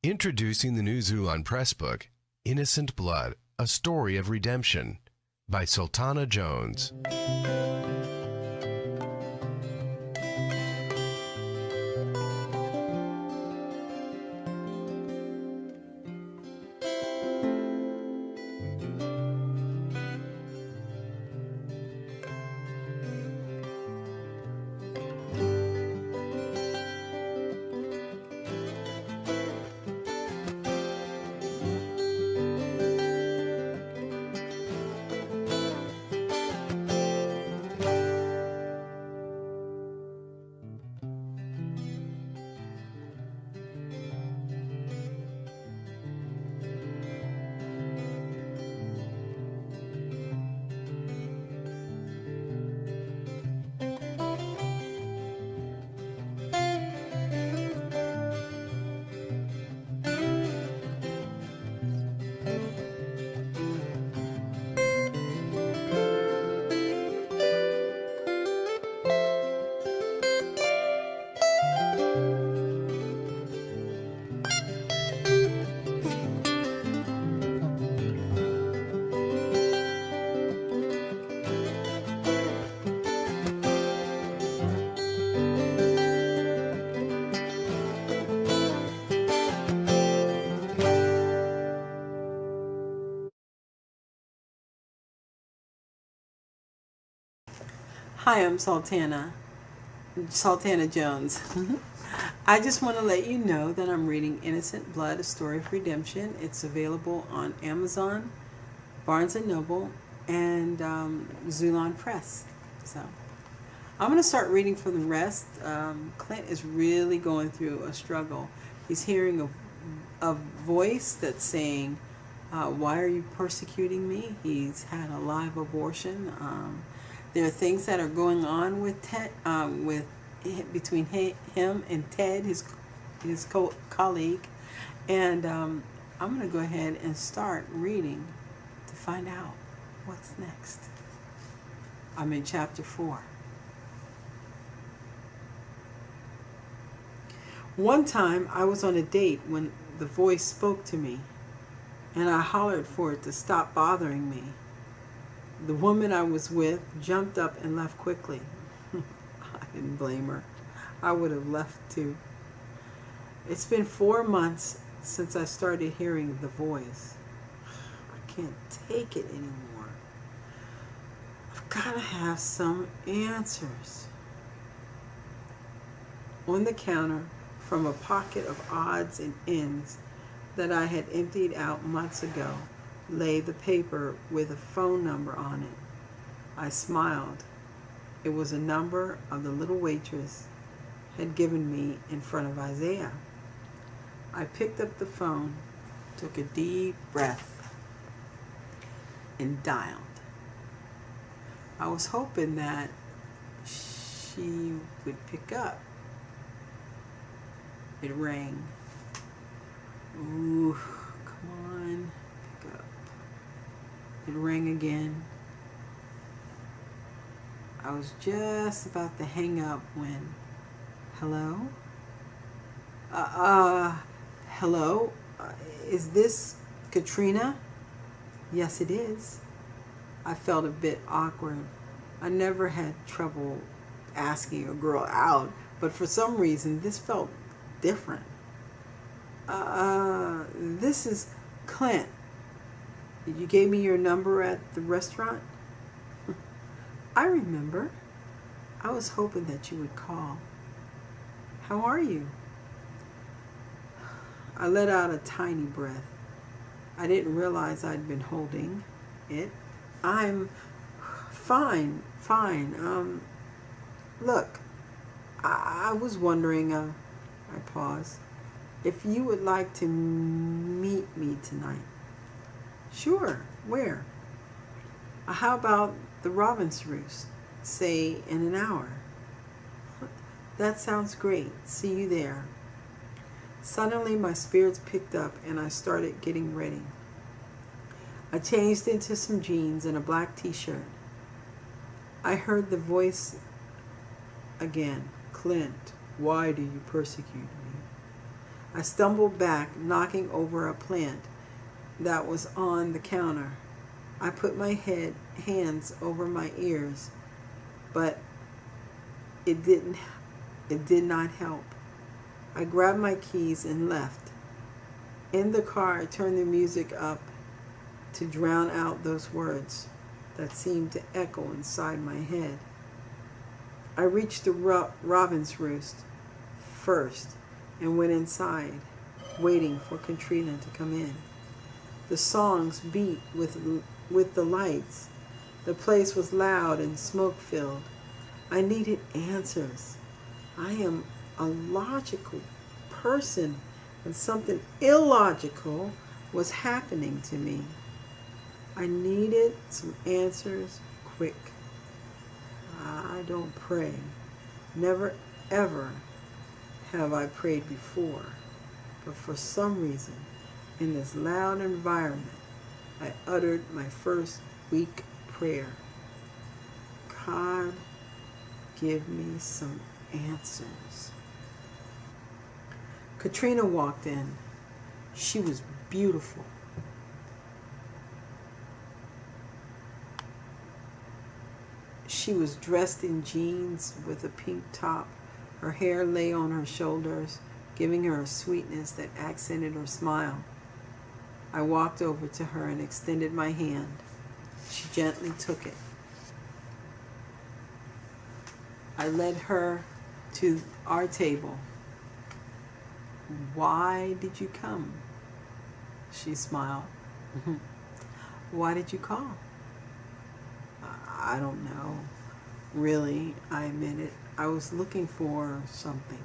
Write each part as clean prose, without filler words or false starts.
Introducing the new Xulon Press book, Innocent Blood, A Story of Redemption, by Sultana Jones. Hi, I'm Sultana Jones. I just want to let you know that I'm reading Innocent Blood, A Story of Redemption. It's available on Amazon, Barnes & Noble, and Xulon Press. So I'm going to start reading for the rest. Clint is really going through a struggle. He's hearing a voice that's saying, why are you persecuting me? He's had a live abortion. There are things that are going on with Ted, between him and Ted, his colleague, and I'm going to go ahead and start reading to find out what's next. I'm in chapter 4. One time I was on a date when the voice spoke to me, and I hollered for it to stop bothering me. The woman I was with jumped up and left quickly. I didn't blame her. I would have left too. It's been 4 months since I started hearing the voice. I can't take it anymore. I've got to have some answers. On the counter, from a pocket of odds and ends that I had emptied out months ago, lay the paper with a phone number on it. I smiled. It was a number of the little waitress had given me in front of Isaiah. I picked up the phone, took a deep breath, and dialed. I was hoping that she would pick up. It rang. Ooh, come on. It rang again. I was just about to hang up when, hello? Hello? Is this Katrina? Yes, it is. I felt a bit awkward. I never had trouble asking a girl out, but for some reason this felt different. This is Clint. You gave me your number at the restaurant? I remember. I was hoping that you would call. How are you? I let out a tiny breath. I didn't realize I'd been holding it. I'm fine. Look, I was wondering, I paused, if you would like to meet me tonight. Sure. Where? How about the Robin's Roost? Say in an hour. That sounds great. See you there. Suddenly my spirits picked up and I started getting ready. I changed into some jeans and a black t-shirt. I heard the voice again. Clint, why do you persecute me? I stumbled back, knocking over a plant that was on the counter. I put my hands over my ears, but it did not help. I grabbed my keys and left. In the car, I turned the music up to drown out those words that seemed to echo inside my head. I reached the robin's roost first and went inside, waiting for Katrina to come in. The songs beat with the lights. The place was loud and smoke-filled. I needed answers. I am a logical person, and something illogical was happening to me. I needed some answers quick. I don't pray. Never ever have I prayed before. But for some reason, in this loud environment, I uttered my first weak prayer. God, give me some answers. Katrina walked in. She was beautiful. She was dressed in jeans with a pink top. Her hair lay on her shoulders, giving her a sweetness that accented her smile. I walked over to her and extended my hand. She gently took it. I led her to our table. Why did you come? She smiled. Why did you call? I don't know. Really, I admitted. I was looking for something.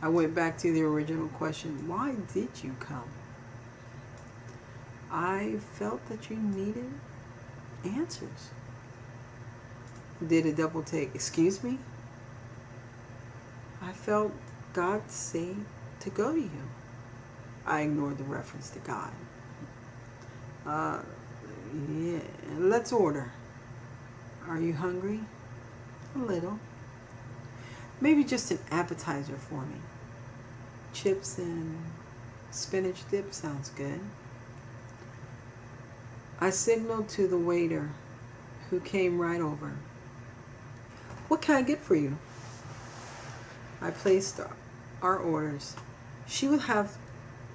I went back to the original question. Why did you come? I felt that you needed answers. Did a double take. Excuse me? I felt God say to go to you. I ignored the reference to God. Yeah, let's order. Are you hungry? A little. Maybe just an appetizer for me. Chips and spinach dip sounds good. I signaled to the waiter, who came right over. What can I get for you? I placed our orders. She would have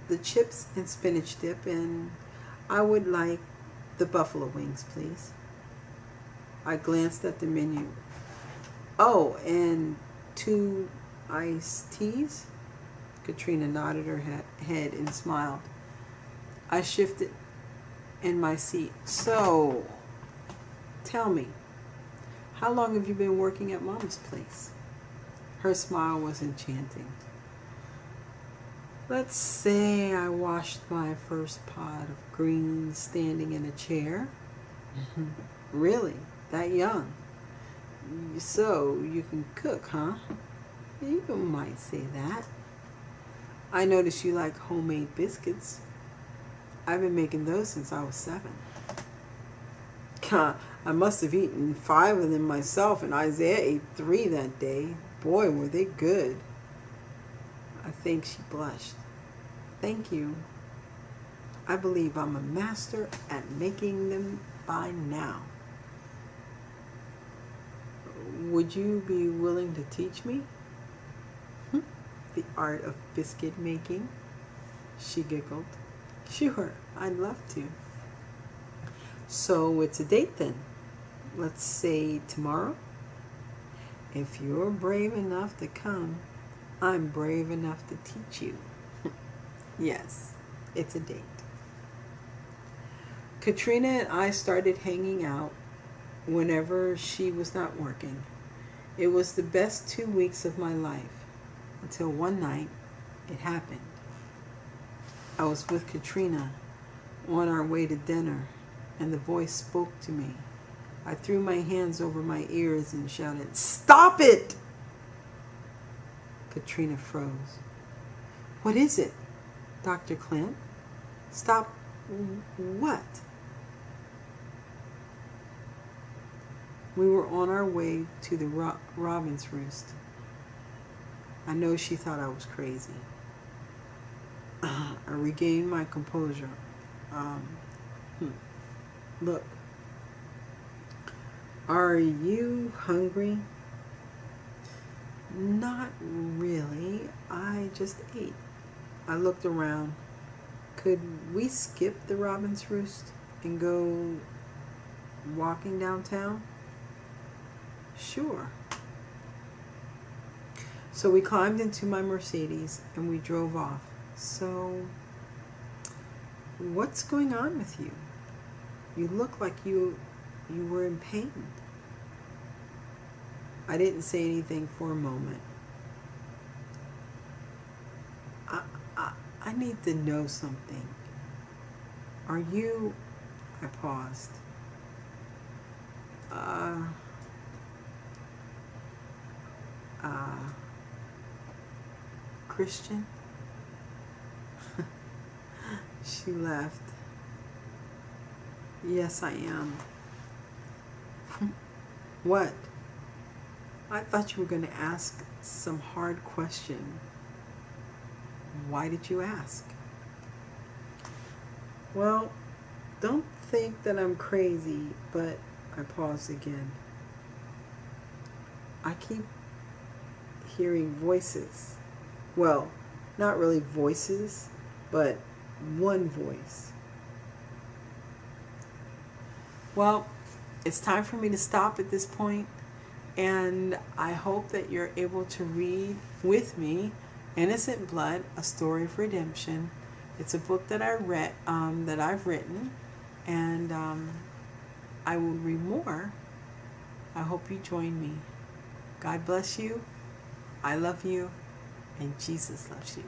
the chips and spinach dip, and I would like the buffalo wings, please. I glanced at the menu. Oh, and 2 iced teas? Katrina nodded her head and smiled. I shifted in my seat. So, tell me, how long have you been working at Mama's place? Her smile was enchanting. Let's say I washed my first pot of greens standing in a chair. Really? That young? So you can cook, huh? You might say that. I noticed you like homemade biscuits. I've been making those since I was 7. I must have eaten 5 of them myself, and Isaiah ate 3 that day. Boy, were they good. I think she blushed. Thank you. I believe I'm a master at making them by now. Would you be willing to teach me? The art of biscuit making? She giggled. Sure, I'd love to. So it's a date then. Let's say tomorrow. If you're brave enough to come, I'm brave enough to teach you. Yes, it's a date. Katrina and I started hanging out whenever she was not working. It was the best 2 weeks of my life, until one night it happened. I was with Katrina on our way to dinner, and the voice spoke to me. I threw my hands over my ears and shouted, "Stop it!" Katrina froze. What is it, Dr. Clint? Stop what? We were on our way to the robin's roost. I know she thought I was crazy. I regained my composure. Um, Look, are you hungry? Not really. I just ate. I looked around. Could we skip the Robin's Roost and go walking downtown? Sure. So we climbed into my Mercedes and we drove off. So, what's going on with you? You look like you were in pain. I didn't say anything for a moment. I need to know something. Are you... I paused. Christian? She laughed. Yes, I am. What? I thought you were going to ask some hard question. Why did you ask? Well, don't think that I'm crazy, but I paused again. I keep hearing voices. Well, not really voices, but one voice. Well, it's time for me to stop at this point, and I hope that you're able to read with me Innocent Blood, A Story of Redemption. It's a book that I read, that I've written, and I will read more. I hope you join me. God bless you. I love you, and Jesus loves you.